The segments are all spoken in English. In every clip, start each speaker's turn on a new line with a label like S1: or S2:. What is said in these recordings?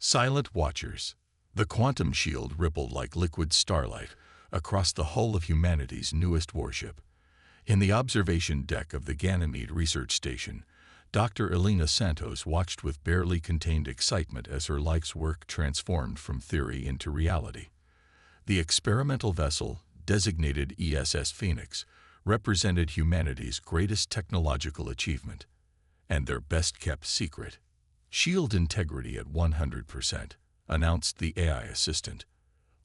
S1: Silent watchers. The quantum shield rippled like liquid starlight across the hull of humanity's newest warship. In the observation deck of the Ganymede Research Station, Dr. Elena Santos watched with barely contained excitement as her life's work transformed from theory into reality. The experimental vessel, designated ESS Phoenix, represented humanity's greatest technological achievement and their best-kept secret. Shield integrity at 100%, announced the AI assistant.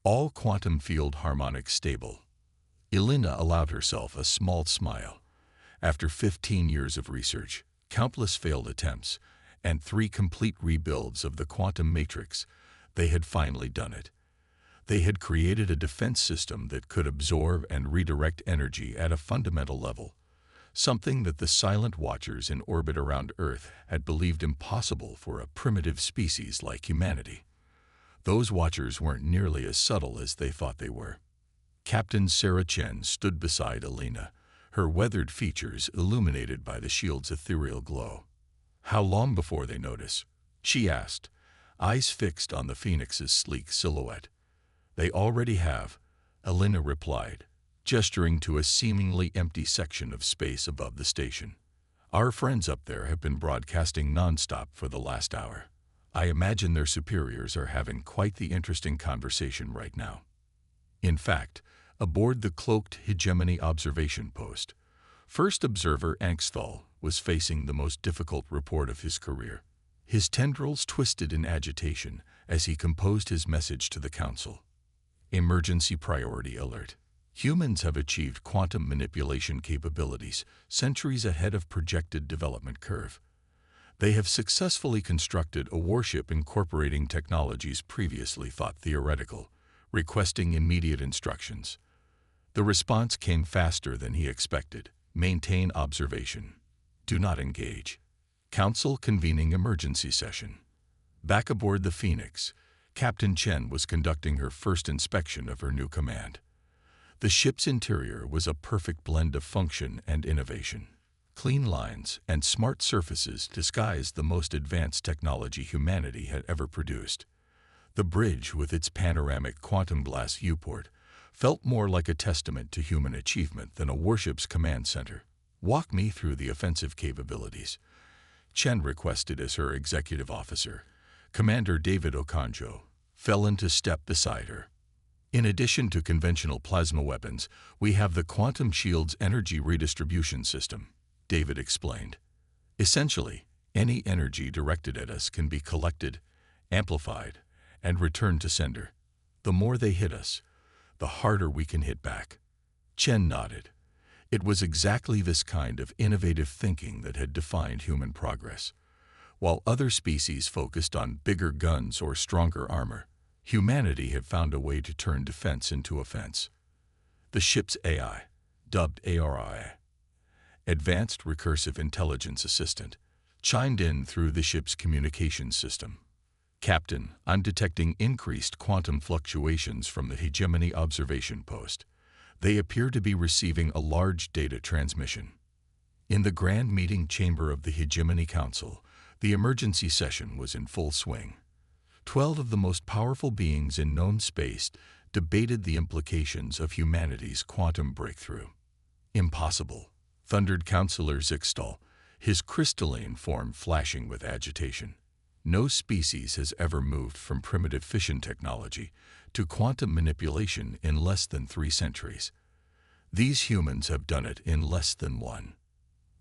S1: All quantum field harmonics stable. Elena allowed herself a small smile. After 15 years of research, countless failed attempts, and 3 complete rebuilds of the quantum matrix, they had finally done it. They had created a defense system that could absorb and redirect energy at a fundamental level, something that the silent watchers in orbit around Earth had believed impossible for a primitive species like humanity. Those watchers weren't nearly as subtle as they thought they were. Captain Sarah Chen stood beside Elena, her weathered features illuminated by the shield's ethereal glow. "How long before they notice?" she asked, eyes fixed on the Phoenix's sleek silhouette. "They already have," Elena replied, gesturing to a seemingly empty section of space above the station. "Our friends up there have been broadcasting nonstop for the last hour. I imagine their superiors are having quite the interesting conversation right now." In fact, aboard the cloaked Hegemony observation post, First Observer Angstthal was facing the most difficult report of his career. His tendrils twisted in agitation as he composed his message to the Council. Emergency priority alert. Humans have achieved quantum manipulation capabilities centuries ahead of projected development curve. They have successfully constructed a warship incorporating technologies previously thought theoretical, requesting immediate instructions. The response came faster than he expected. Maintain observation. Do not engage. Council convening emergency session. Back aboard the Phoenix, Captain Chen was conducting her first inspection of her new command. The ship's interior was a perfect blend of function and innovation. Clean lines and smart surfaces disguised the most advanced technology humanity had ever produced. The bridge, with its panoramic quantum glass viewport, felt more like a testament to human achievement than a warship's command center. "Walk me through the offensive capabilities," Chen requested as her executive officer. Commander David Okonjo fell into step beside her. "In addition to conventional plasma weapons, we have the Quantum Shield's energy redistribution system," David explained. "Essentially, any energy directed at us can be collected, amplified, and returned to sender. The more they hit us, the harder we can hit back." Chen nodded. It was exactly this kind of innovative thinking that had defined human progress. While other species focused on bigger guns or stronger armor, humanity had found a way to turn defense into offense. The ship's AI, dubbed ARI, Advanced Recursive Intelligence Assistant, chimed in through the ship's communications system. "Captain, I'm detecting increased quantum fluctuations from the Hegemony observation post. They appear to be receiving a large data transmission." In the grand meeting chamber of the Hegemony Council, the emergency session was in full swing. 12 of the most powerful beings in known space debated the implications of humanity's quantum breakthrough. "Impossible," thundered Councillor Zixtal, his crystalline form flashing with agitation. "No species has ever moved from primitive fission technology to quantum manipulation in less than 3 centuries. These humans have done it in less than 1.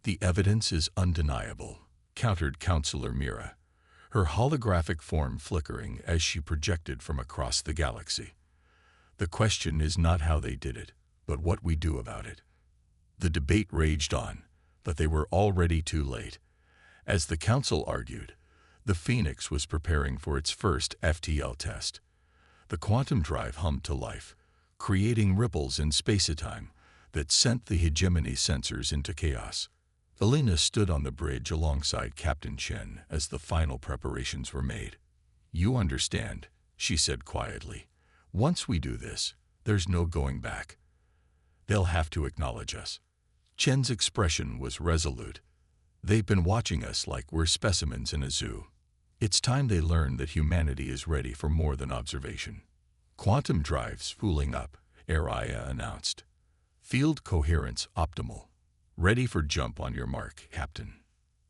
S1: "The evidence is undeniable," countered Councillor Mira, her holographic form flickering as she projected from across the galaxy. "The question is not how they did it, but what we do about it." The debate raged on, but they were already too late. As the Council argued, the Phoenix was preparing for its first FTL test. The quantum drive hummed to life, creating ripples in space-time that sent the Hegemony sensors into chaos. Elena stood on the bridge alongside Captain Chen as the final preparations were made. "You understand," she said quietly. "Once we do this, there's no going back. They'll have to acknowledge us." Chen's expression was resolute. "They've been watching us like we're specimens in a zoo. It's time they learned that humanity is ready for more than observation. Quantum drives fooling up, Araya announced. Field coherence optimal. Ready for jump on your mark, Captain.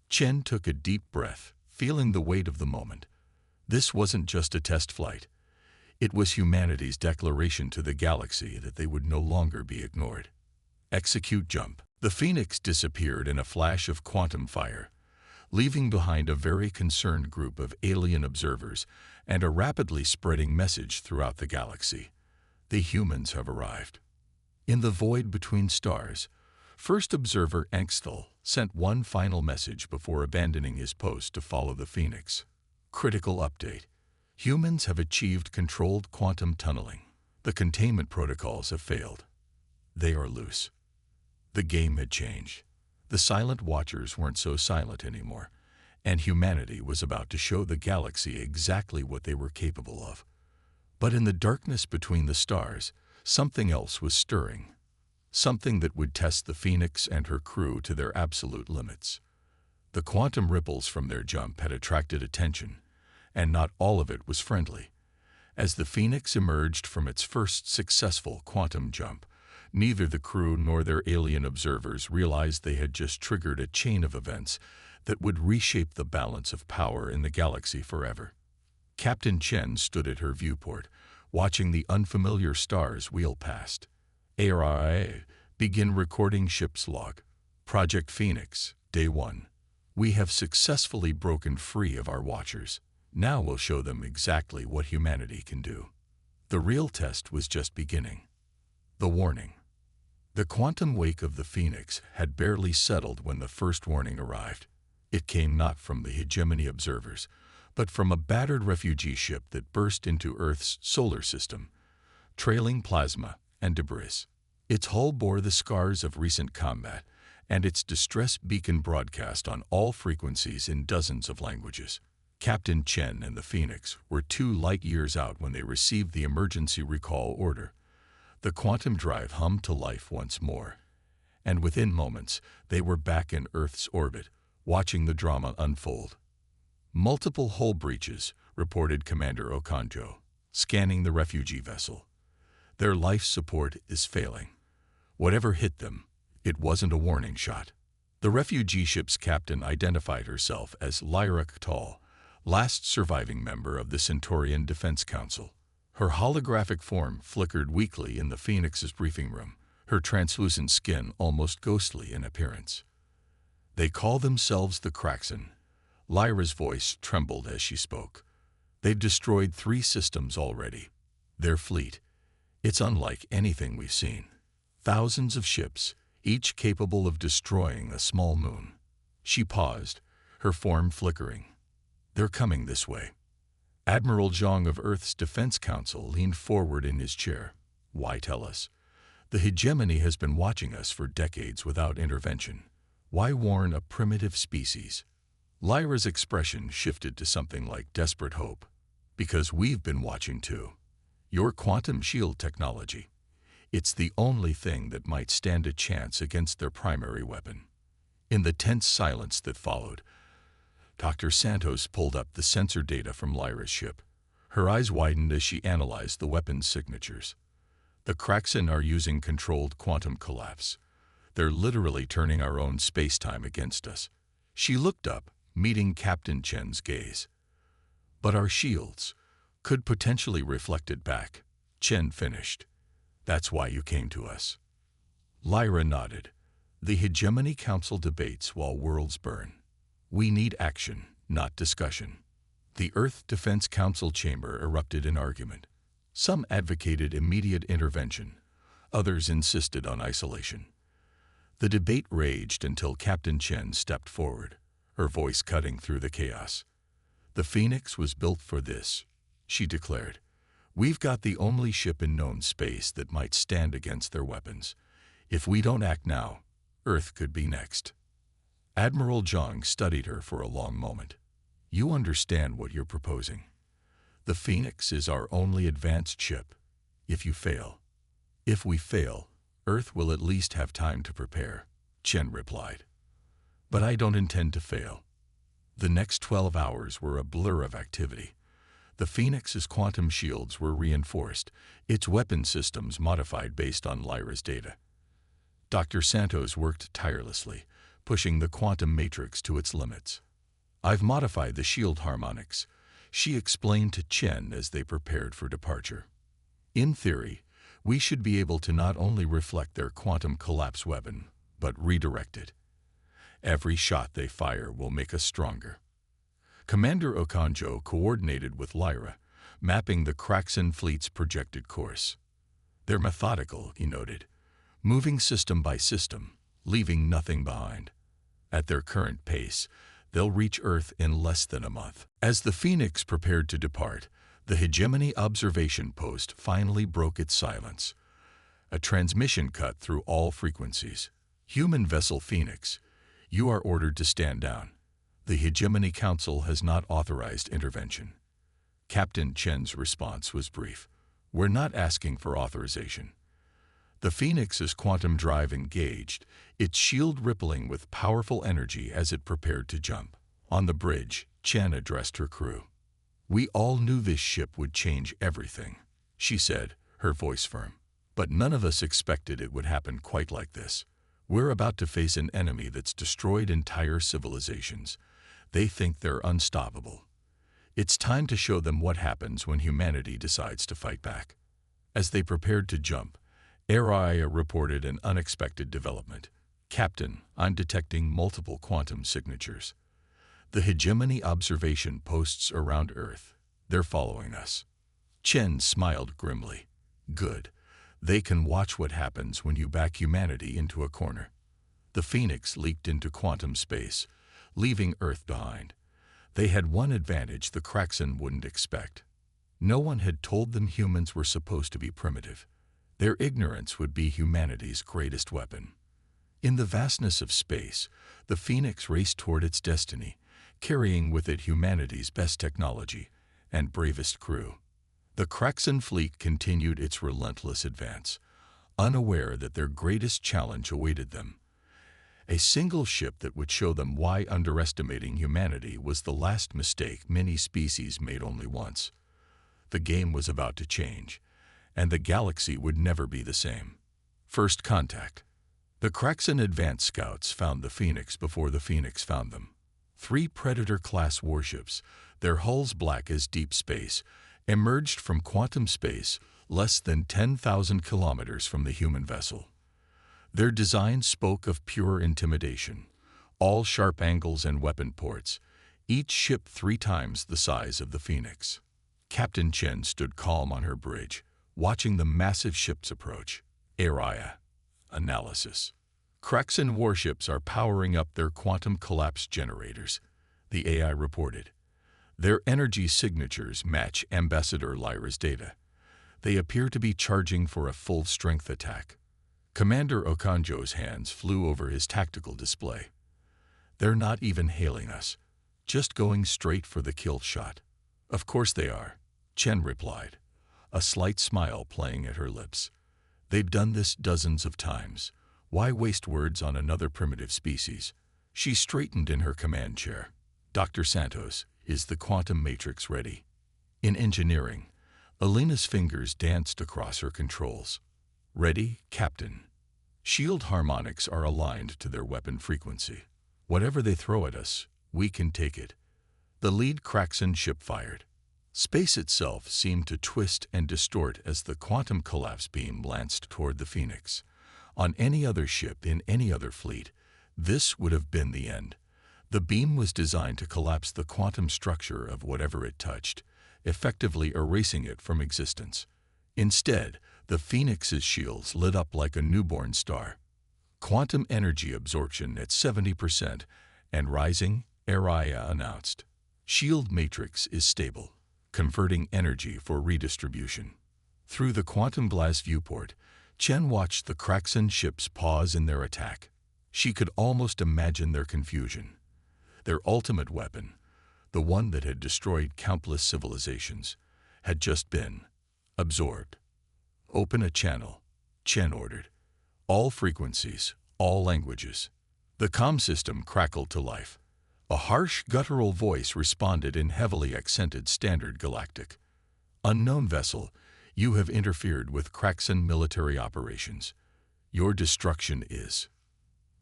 S1: Chen took a deep breath, feeling the weight of the moment. This wasn't just a test flight. It was humanity's declaration to the galaxy that they would no longer be ignored. Execute jump. The Phoenix disappeared in a flash of quantum fire, leaving behind a very concerned group of alien observers and a rapidly spreading message throughout the galaxy. The humans have arrived. In the void between stars, first observer Engstl sent one final message before abandoning his post to follow the Phoenix. Critical update. Humans have achieved controlled quantum tunneling. The containment protocols have failed. They are loose. The game had changed. The silent watchers weren't so silent anymore, and humanity was about to show the galaxy exactly what they were capable of. But in the darkness between the stars, something else was stirring. Something that would test the Phoenix and her crew to their absolute limits. The quantum ripples from their jump had attracted attention, and not all of it was friendly. As the Phoenix emerged from its first successful quantum jump, neither the crew nor their alien observers realized they had just triggered a chain of events that would reshape the balance of power in the galaxy forever. Captain Chen stood at her viewport, watching the unfamiliar stars wheel past. ARIA, begin recording ship's log. Project Phoenix, Day 1. We have successfully broken free of our watchers. Now we'll show them exactly what humanity can do. The real test was just beginning. The warning. The quantum wake of the Phoenix had barely settled when the first warning arrived. It came not from the hegemony observers, but from a battered refugee ship that burst into Earth's solar system, trailing plasma and debris. Its hull bore the scars of recent combat, and its distress beacon broadcast on all frequencies in dozens of languages. Captain Chen and the Phoenix were 2 light years out when they received the emergency recall order. The quantum drive hummed to life once more, and within moments they were back in Earth's orbit, watching the drama unfold. Multiple hull breaches, reported Commander Okonjo, scanning the refugee vessel. Their life support is failing. Whatever hit them, it wasn't a warning shot. The refugee ship's captain identified herself as Lyra Ktal, last surviving member of the Centaurian Defense Council. Her holographic form flickered weakly in the Phoenix's briefing room, her translucent skin almost ghostly in appearance. They call themselves the Kraxen. Lyra's voice trembled as she spoke. They've destroyed 3 systems already. Their fleet, it's unlike anything we've seen. Thousands of ships, each capable of destroying a small moon. She paused, her form flickering. They're coming this way. Admiral Zhang of Earth's Defense Council leaned forward in his chair. Why tell us? The hegemony has been watching us for decades without intervention. Why warn a primitive species? Lyra's expression shifted to something like desperate hope. Because we've been watching too. Your quantum shield technology. It's the only thing that might stand a chance against their primary weapon. In the tense silence that followed, Dr. Santos pulled up the sensor data from Lyra's ship. Her eyes widened as she analyzed the weapon's signatures. The Kraxen are using controlled quantum collapse. They're literally turning our own space-time against us. She looked up, meeting Captain Chen's gaze. But our shields could potentially reflect it back. Chen finished. That's why you came to us. Lyra nodded. The Hegemony Council debates while worlds burn. We need action, not discussion. The Earth Defense Council chamber erupted in argument. Some advocated immediate intervention. Others insisted on isolation. The debate raged until Captain Chen stepped forward, her voice cutting through the chaos. The Phoenix was built for this, she declared. We've got the only ship in known space that might stand against their weapons. If we don't act now, Earth could be next. Admiral Zhang studied her for a long moment. You understand what you're proposing. The Phoenix is our only advanced ship. If you fail. If we fail, Earth will at least have time to prepare, Chen replied. But I don't intend to fail. The next 12 hours were a blur of activity. The Phoenix's quantum shields were reinforced, its weapon systems modified based on Lyra's data. Dr. Santos worked tirelessly, pushing the quantum matrix to its limits. "I've modified the shield harmonics," she explained to Chen as they prepared for departure. "In theory, we should be able to not only reflect their quantum collapse weapon, but redirect it. Every shot they fire will make us stronger." Commander Okonjo coordinated with Lyra, mapping the Kraxan fleet's projected course. "They're methodical," he noted, moving system by system, leaving nothing behind. At their current pace, they'll reach Earth in less than a month. As the Phoenix prepared to depart, the Hegemony observation post finally broke its silence. A transmission cut through all frequencies. "Human vessel Phoenix, you are ordered to stand down. The Hegemony Council has not authorized intervention." Captain Chen's response was brief. "We're not asking for authorization." The Phoenix's quantum drive engaged, its shield rippling with powerful energy as it prepared to jump. On the bridge, Chen addressed her crew. "We all knew this ship would change everything," she said, her voice firm. "But none of us expected it would happen quite like this. We're about to face an enemy that's destroyed entire civilizations. They think they're unstoppable. It's time to show them what happens when humanity decides to fight back." As they prepared to jump, Araya reported an unexpected development. "Captain, I'm detecting multiple quantum signatures. The Hegemony observation posts around Earth. They're following us." Chen smiled grimly. "Good. They can watch what happens when you back humanity into a corner." The Phoenix leaked into quantum space, leaving Earth behind. They had one advantage the Kraxan wouldn't expect. No one had told them humans were supposed to be primitive. Their ignorance would be humanity's greatest weapon. In the vastness of space, the Phoenix raced toward its destiny, carrying with it humanity's best technology and bravest crew. The Kraxan fleet continued its relentless advance, unaware that their greatest challenge awaited them. A single ship that would show them why underestimating humanity was the last mistake many species made only once. The game was about to change, and the galaxy would never be the same. First contact. The Kraxan advance scouts found the Phoenix before the Phoenix found them. 3 Predator-class warships, their hulls black as deep space, emerged from quantum space less than 10,000 kilometers from the human vessel. Their design spoke of pure intimidation, all sharp angles and weapon ports, each ship 3 times the size of the Phoenix. Captain Chen stood calm on her bridge, watching the massive ships approach. Araya. Analysis. "Kraxan warships are powering up their quantum collapse generators," the AI reported. "Their energy signatures match Ambassador Lyra's data. They appear to be charging for a full-strength attack." Commander Okonjo's hands flew over his tactical display. "They're not even hailing us, just going straight for the kill shot." "Of course they are," Chen replied, a slight smile playing at her lips. "They've done this dozens of times. Why waste words on another primitive species?" She straightened in her command chair. "Dr. Santos, is the quantum matrix ready?" In engineering, Alina's fingers danced across her controls. "Ready, Captain. Shield harmonics are aligned to their weapon frequency. Whatever they throw at us, we can take it." The lead Kraxan ship fired. Space itself seemed to twist and distort as the quantum collapse beam lanced toward the Phoenix. On any other ship in any other fleet, this would have been the end. The beam was designed to collapse the quantum structure of whatever it touched, effectively erasing it from existence. Instead, the Phoenix's shields lit up like a newborn star. "Quantum energy absorption at 70% and rising," Araya announced. "Shield matrix is stable, converting energy for redistribution." Through the quantum glass viewport, Chen watched the Kraxan ships pause in their attack. She could almost imagine their confusion. Their ultimate weapon, the one that had destroyed countless civilizations, had just been absorbed. "Open a channel," Chen ordered. "All frequencies, all languages." The comm system crackled to life. A harsh, guttural voice responded in heavily accented Standard Galactic. "Unknown vessel, you have interfered with Kraxan military operations. Your destruction is—"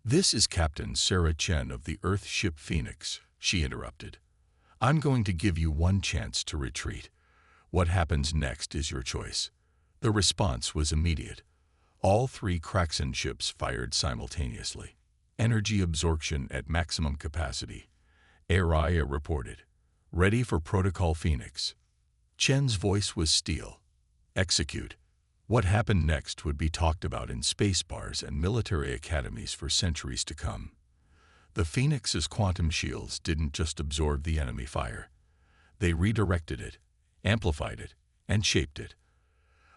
S1: "This is Captain Sarah Chen of the Earth ship Phoenix," she interrupted. "I'm going to give you one chance to retreat. What happens next is your choice." The response was immediate. All 3 Kraxan ships fired simultaneously. "Energy absorption at maximum capacity," Araya reported. "Ready for Protocol Phoenix." Chen's voice was steel. "Execute." What happened next would be talked about in space bars and military academies for centuries to come. The Phoenix's quantum shields didn't just absorb the enemy fire. They redirected it, amplified it, and shaped it.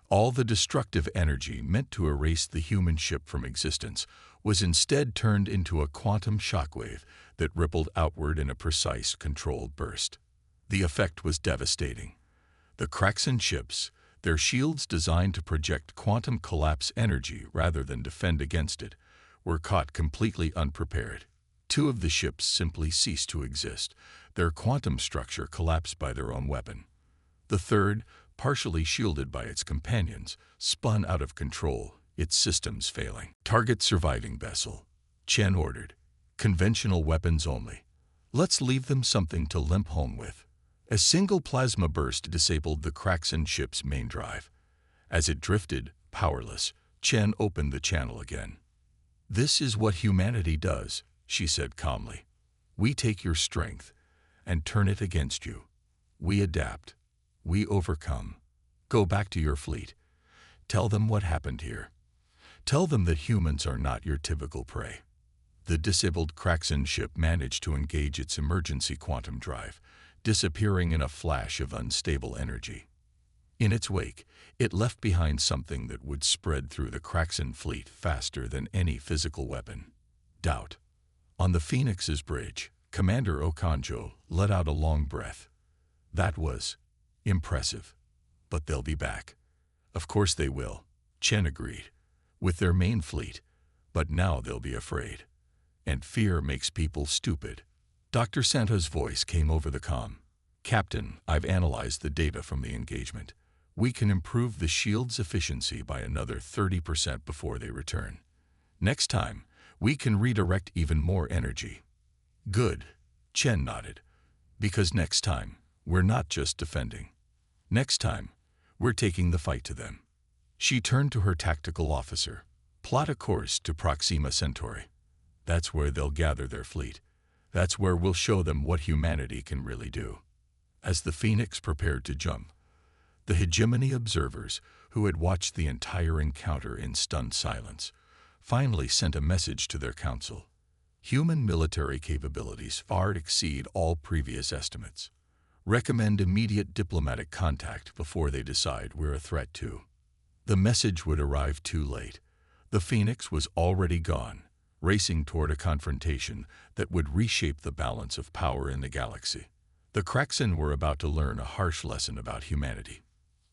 S1: All the destructive energy meant to erase the human ship from existence was instead turned into a quantum shockwave that rippled outward in a precise, controlled burst. The effect was devastating. The Kraxan ships, their shields designed to project quantum collapse energy rather than defend against it, were caught completely unprepared. 2 of the ships simply ceased to exist. Their quantum structure collapsed by their own weapon. The third, partially shielded by its companions, spun out of control, its systems failing. "Target surviving vessel," Chen ordered. "Conventional weapons only. Let's leave them something to limp home with." A single plasma burst disabled the Kraxan ship's main drive. As it drifted, powerless, Chen opened the channel again. "This is what humanity does," she said calmly. "We take your strength and turn it against you. We adapt. We overcome. Go back to your fleet. Tell them what happened here. Tell them that humans are not your typical prey." The disabled Kraxan ship managed to engage its emergency quantum drive, disappearing in a flash of unstable energy. In its wake, it left behind something that would spread through the Kraxan fleet faster than any physical weapon: doubt. On the Phoenix's bridge, Commander Okanjo let out a long breath. "That was impressive. But they'll be back." "Of course they will," Chen agreed. "With their main fleet. But now they'll be afraid. And fear makes people stupid." Dr. Santa's voice came over the comm. "Captain, I've analyzed the data from the engagement. We can improve the shield's efficiency by another 30% before they return. Next time, we can redirect even more energy." "Good," Chen nodded. "Because next time, we're not just defending. Next time, we're taking the fight to them." She turned to her tactical officer. "Plot a course to Proxima Centauri. That's where they'll gather their fleet. That's where we'll show them what humanity can really do." As the Phoenix prepared to jump, the hegemony observers, who had watched the entire encounter in stunned silence, finally sent a message to their council. "Human military capabilities far exceed all previous estimates. Recommend immediate diplomatic contact before they decide we're a threat too." The message would arrive too late. The Phoenix was already gone, racing toward a confrontation that would reshape the balance of power in the galaxy. The Kraxan were about to learn a harsh lesson about humanity.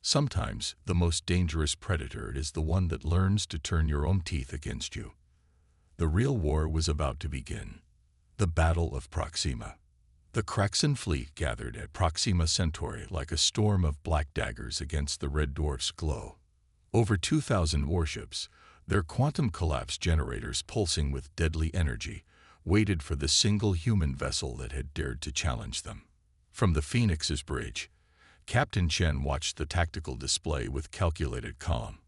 S1: Sometimes the most dangerous predator is the one that learns to turn your own teeth against you. The real war was about to begin. The Battle of Proxima. The Kraxan fleet gathered at Proxima Centauri like a storm of black daggers against the red dwarf's glow. Over 2,000 warships, their quantum collapse generators pulsing with deadly energy, waited for the single human vessel that had dared to challenge them. From the Phoenix's bridge, Captain Chen watched the tactical display with calculated calm.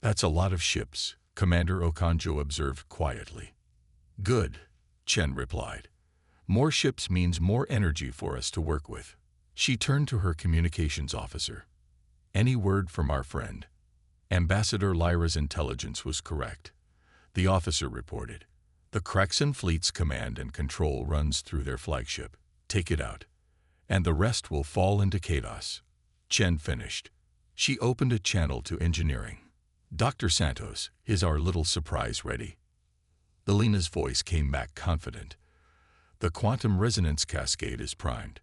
S1: "That's a lot of ships," Commander Okanjo observed quietly. "Good," Chen replied. "More ships means more energy for us to work with." She turned to her communications officer. "Any word from our friend?" Ambassador Lyra's intelligence was correct. The officer reported. "The Kraxan fleet's command and control runs through their flagship. Take it out. And the rest will fall into chaos." Chen finished. She opened a channel to engineering. "Dr. Santos, is our little surprise ready?" Elena's voice came back confident. "The quantum resonance cascade is primed.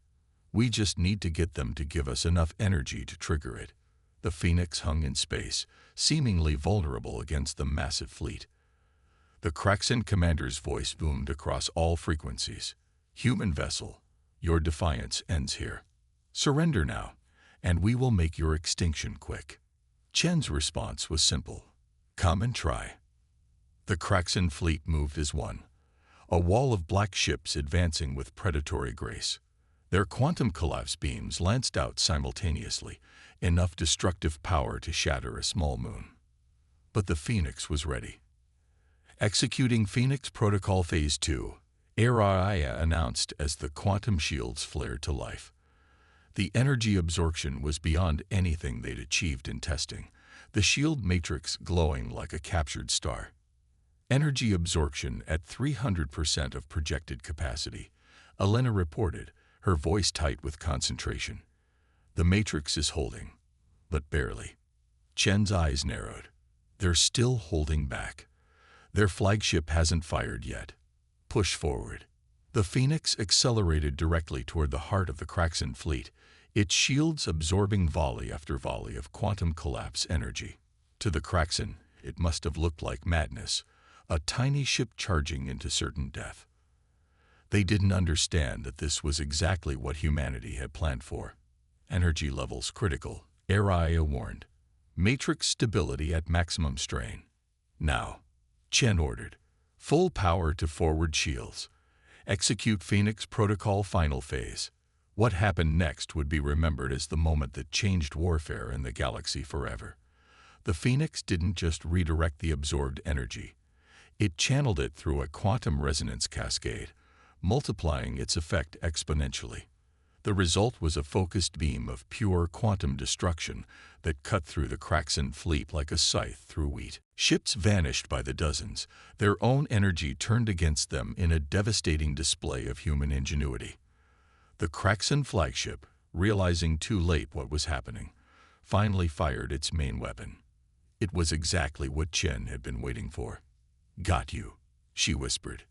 S1: We just need to get them to give us enough energy to trigger it." The Phoenix hung in space, seemingly vulnerable against the massive fleet. The Kraxan commander's voice boomed across all frequencies. Human vessel, your defiance ends here. Surrender now, and we will make your extinction quick. Chen's response was simple. Come and try. The Kraxan fleet moved as one, a wall of black ships advancing with predatory grace. Their quantum collapse beams lanced out simultaneously, enough destructive power to shatter a small moon. But the Phoenix was ready. Executing Phoenix Protocol Phase 2, Armada announced as the quantum shields flared to life. The energy absorption was beyond anything they'd achieved in testing, the shield matrix glowing like a captured star. Energy absorption at 300% of projected capacity, Elena reported, her voice tight with concentration. The matrix is holding, but barely. Chen's eyes narrowed. They're still holding back. Their flagship hasn't fired yet. Push forward. The Phoenix accelerated directly toward the heart of the Kraxan fleet, its shields absorbing volley after volley of quantum collapse energy. To the Kraxan, it must have looked like madness, a tiny ship charging into certain death. They didn't understand that this was exactly what humanity had planned for. Energy levels critical, Armada warned. Matrix stability at maximum strain. Now, Chen ordered. Full power to forward shields. Execute Phoenix Protocol Final Phase. What happened next would be remembered as the moment that changed warfare in the galaxy forever. The Phoenix didn't just redirect the absorbed energy. It channeled it through a quantum resonance cascade, multiplying its effect exponentially. The result was a focused beam of pure quantum destruction that cut through the Kraxan fleet like a scythe through wheat. Ships vanished by the dozens, their own energy turned against them in a devastating display of human ingenuity. The Kraxan flagship, realizing too late what was happening, finally fired its main weapon. It was exactly what Chen had been waiting for. Got you, she whispered.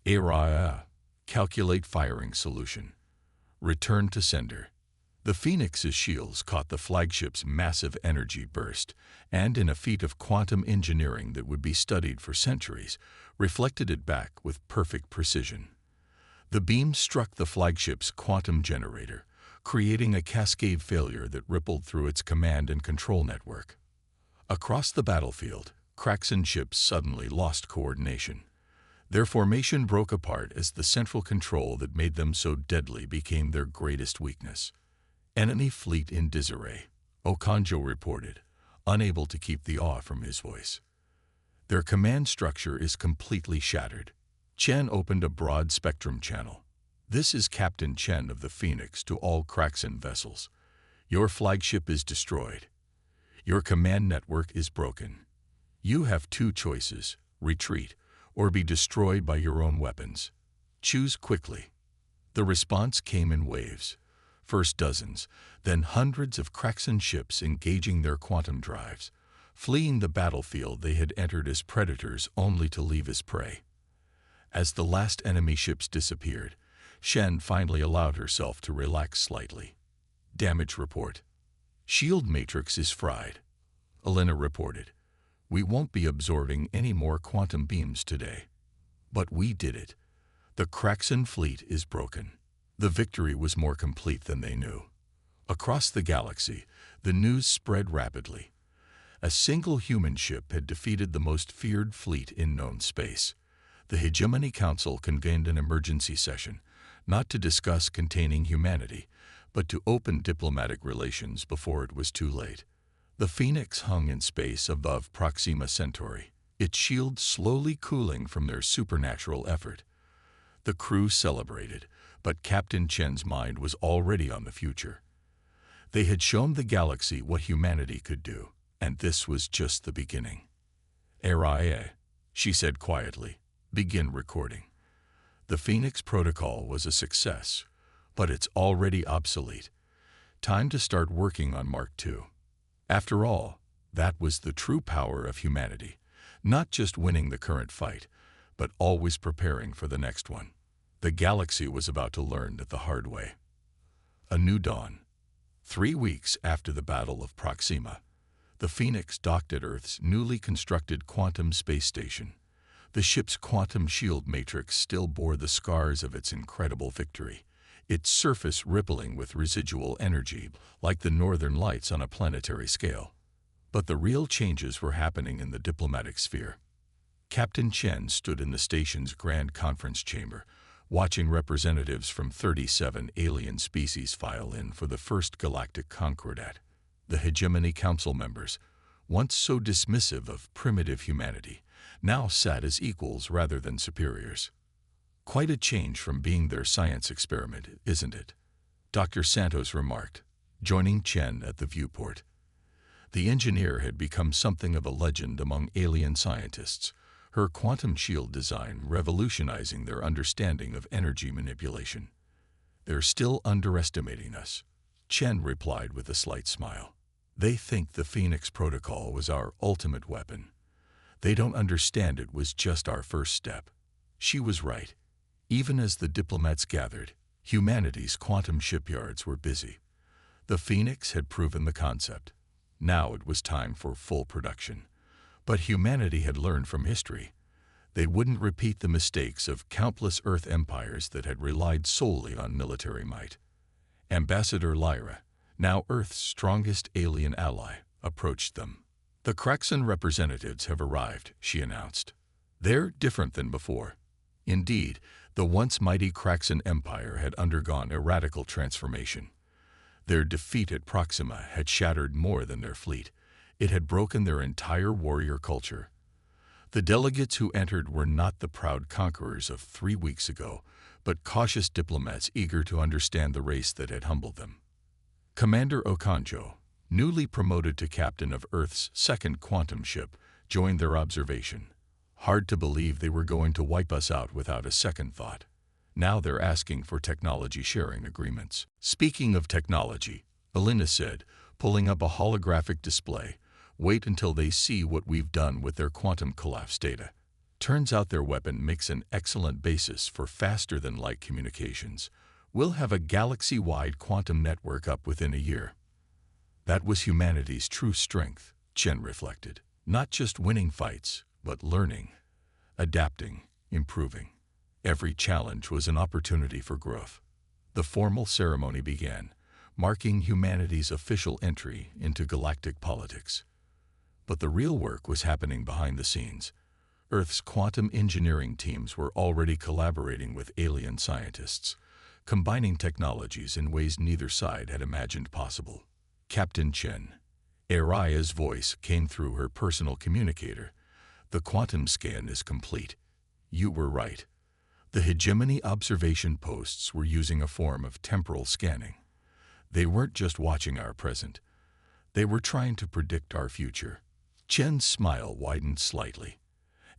S1: Armada, calculate firing solution. Return to sender. The Phoenix's shields caught the flagship's massive energy burst, and in a feat of quantum engineering that would be studied for centuries, reflected it back with perfect precision. The beam struck the flagship's quantum generator, creating a cascade failure that rippled through its command and control network. Across the battlefield, Kraxan ships suddenly lost coordination. Their formation broke apart as the central control that made them so deadly became their greatest weakness. Enemy fleet in disarray, Okonjo reported, unable to keep the awe from his voice. Their command structure is completely shattered. Chen opened a broad spectrum channel. This is Captain Chen of the Phoenix to all Kraxan vessels. Your flagship is destroyed. Your command network is broken. You have two choices, retreat, or be destroyed by your own weapons. Choose quickly. The response came in waves. First dozens, then hundreds of Kraxan ships engaging their quantum drives, fleeing the battlefield they had entered as predators only to leave as prey. As the last enemy ships disappeared, Shen finally allowed herself to relax slightly. Damage report. Shield matrix is fried, Elena reported. We won't be absorbing any more quantum beams today. But we did it. The Kraxan fleet is broken. The victory was more complete than they knew. Across the galaxy, the news spread rapidly. A single human ship had defeated the most feared fleet in known space. The Hegemony Council convened an emergency session, not to discuss containing humanity, but to open diplomatic relations before it was too late. The Phoenix hung in space above Proxima Centauri, its shields slowly cooling from their supernatural effort. The crew celebrated, but Captain Chen's mind was already on the future. They had shown the galaxy what humanity could do, and this was just the beginning. Armada, she said quietly, begin recording. The Phoenix Protocol was a success, but it's already obsolete. Time to start working on Mark II. After all, that was the true power of humanity, not just winning the current fight, but always preparing for the next one. The galaxy was about to learn it the hard way. A new dawn. 3 weeks after the Battle of Proxima, the Phoenix docked at Earth's newly constructed quantum space station. The ship's quantum shield matrix still bore the scars of its incredible victory, its surface rippling with residual energy, like the northern lights on a planetary scale. But the real changes were happening in the diplomatic sphere. Captain Chen stood in the station's grand conference chamber, watching representatives from 37 alien species file in for the first galactic concordat. The hegemony council members, once so dismissive of primitive humanity, now sat as equals rather than superiors. Quite a change from being their science experiment, isn't it? Dr. Santos remarked, joining Chen at the viewport. The engineer had become something of a legend among alien scientists, her quantum shield design revolutionizing their understanding of energy manipulation. "They're still underestimating us," Chen replied with a slight smile. "They think the Phoenix Protocol was our ultimate weapon. They don't understand it was just our first step." She was right. Even as the diplomats gathered, humanity's quantum shipyards were busy. The Phoenix had proven the concept. Now it was time for full production. But humanity had learned from history. They wouldn't repeat the mistakes of countless Earth empires that had relied solely on military might. Ambassador Lyra, now Earth's strongest alien ally, approached them. "The Kraxan representatives have arrived," she announced. "They're different than before." Indeed, the once mighty Kraxan Empire had undergone a radical transformation. Their defeat at Proxima had shattered more than their fleet. It had broken their entire warrior culture. The delegates who entered were not the proud conquerors of 3 weeks ago, but cautious diplomats eager to understand the race that had humbled them. Commander Okonjo, newly promoted to captain of Earth's second quantum ship, joined their observation. "Hard to believe they were going to wipe us out without a second thought. Now they're asking for technology sharing agreements." "Speaking of technology," Elena said, pulling up a holographic display, "wait until they see what we've done with their quantum collapse data. Turns out their weapon makes an excellent basis for faster-than-light communications. We'll have a galaxy-wide quantum network up within a year." That was humanity's true strength, Chen reflected. Not just winning fights, but learning, adapting, improving. Every challenge was an opportunity for growth. The formal ceremony began, marking humanity's official entry into galactic politics. But the real work was happening behind the scenes. Earth's quantum engineering teams were already collaborating with alien scientists, combining technologies in ways neither side had imagined possible. "Captain Chen," Araya's voice came through her personal communicator. "The quantum scan is complete. You were right. The hegemony observation posts were using a form of temporal scanning. They weren't just watching our present. They were trying to predict our future." Chen's smile widened slightly.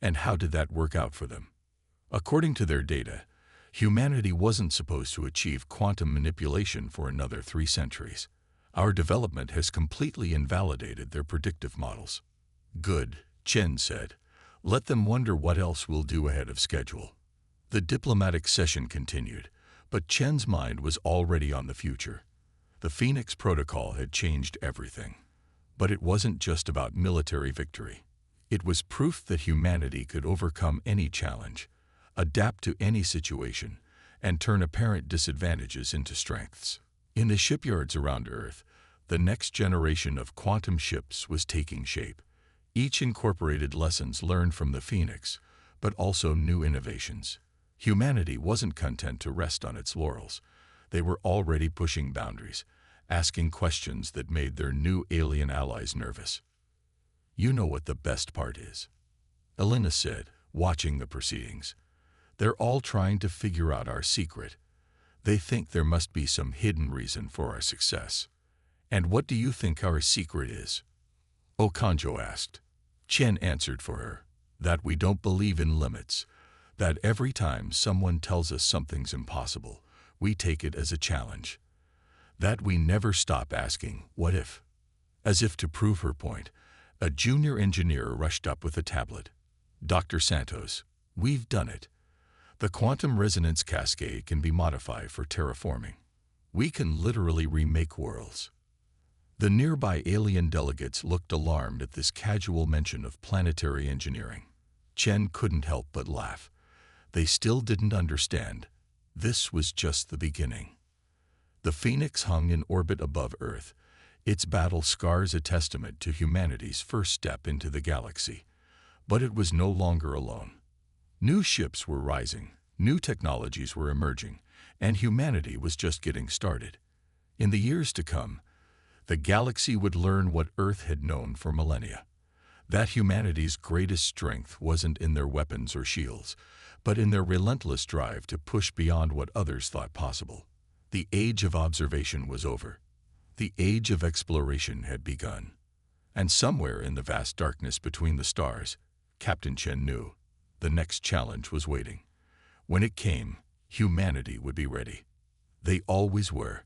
S1: "And how did that work out for them?" "According to their data, humanity wasn't supposed to achieve quantum manipulation for another 3 centuries. Our development has completely invalidated their predictive models." "Good," Chen said. "Let them wonder what else we'll do ahead of schedule." The diplomatic session continued, but Chen's mind was already on the future. The Phoenix Protocol had changed everything. But it wasn't just about military victory. It was proof that humanity could overcome any challenge, adapt to any situation, and turn apparent disadvantages into strengths. In the shipyards around Earth, the next generation of quantum ships was taking shape. Each incorporated lessons learned from the Phoenix, but also new innovations. Humanity wasn't content to rest on its laurels. They were already pushing boundaries, asking questions that made their new alien allies nervous. "You know what the best part is," Elena said, watching the proceedings. "They're all trying to figure out our secret. They think there must be some hidden reason for our success." "And what do you think our secret is?" Okonjo asked. Chen answered for her, "That we don't believe in limits. That every time someone tells us something's impossible, we take it as a challenge. That we never stop asking, what if?" As if to prove her point, a junior engineer rushed up with a tablet. "Dr. Santos, we've done it. The quantum resonance cascade can be modified for terraforming. We can literally remake worlds." The nearby alien delegates looked alarmed at this casual mention of planetary engineering. Chen couldn't help but laugh. They still didn't understand. This was just the beginning. The Phoenix hung in orbit above Earth, its battle scars a testament to humanity's first step into the galaxy. But it was no longer alone. New ships were rising, new technologies were emerging, and humanity was just getting started. In the years to come, the galaxy would learn what Earth had known for millennia. That humanity's greatest strength wasn't in their weapons or shields, but in their relentless drive to push beyond what others thought possible. The age of observation was over. The age of exploration had begun. And somewhere in the vast darkness between the stars, Captain Chen knew the next challenge was waiting. When it came, humanity would be ready. They always were.